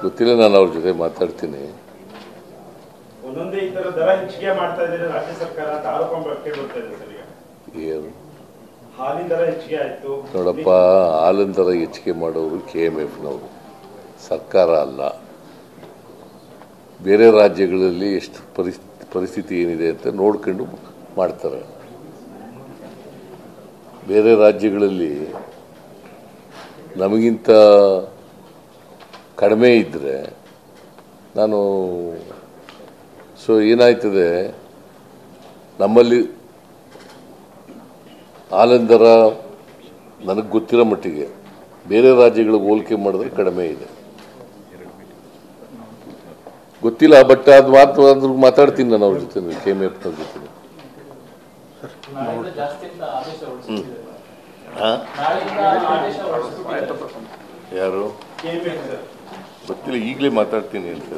ಗೊತ್ತಿಲ್ಲ, ನಾನು ಅವ್ರ ಜೊತೆ ಮಾತಾಡ್ತೀನಿ. ಒಂದೊಂದೇ ಈ ತರ ದರ ಹೆಚ್ಚಿಗೆ ಮಾಡ್ತಾ ಇದ್ದಾರೆ ರಾಜ್ಯ ಸರ್ಕಾರ ಅಂತ ಆರೋಪ ಕೇಳ್ತಾ ಇದೆ ಸರ್. ಏನು ಹಾಲಿನ ದರ ಹೆಚ್ಚಿಗೆ ಆಯ್ತು ನೋಡಪ್ಪ, ಹಾಲಿನ ದರ ಹೆಚ್ಚಿಗೆ ಮಾಡೋರು KMFನವರು, ಸರ್ಕಾರ ಅಲ್ಲ. ಬೇರೆ ರಾಜ್ಯಗಳಲ್ಲಿ ಎಷ್ಟು ಪರಿಸ್ಥಿತಿ ಏನಿದೆ ಅಂತ ನೋಡ್ಕೊಂಡು ಮಾಡ್ತಾರೆ. ಬೇರೆ ರಾಜ್ಯಗಳಲ್ಲಿ ನಮಗಿಂತ ಕಡಿಮೆ ಇದ್ದರೆ ನಾನು ಏನಾಯ್ತದೆ, ನಮ್ಮಲ್ಲಿ ಹಾಲಿನ ದರ ನನಗೆ ಗೊತ್ತಿರೋ ಮಟ್ಟಿಗೆ ಬೇರೆ ರಾಜ್ಯಗಳಿಗೆ ಹೋಲಿಕೆ ಮಾಡಿದ್ರೆ ಕಡಿಮೆ ಇದೆ. ಗೊತ್ತಿಲ್ಲ, ಬಟ್ ಅದು ಮಾತಾಡ್ತೀನಿ ನಾನು ಅವ್ರ ಜೊತೆ, KMFನವ್ರ ಜೊತೆ. ಯಾರು ಗೊತ್ತಿಲ್ಲ, ಈಗಲೇ ಮಾತಾಡ್ತೀನಿ ಅಂತ.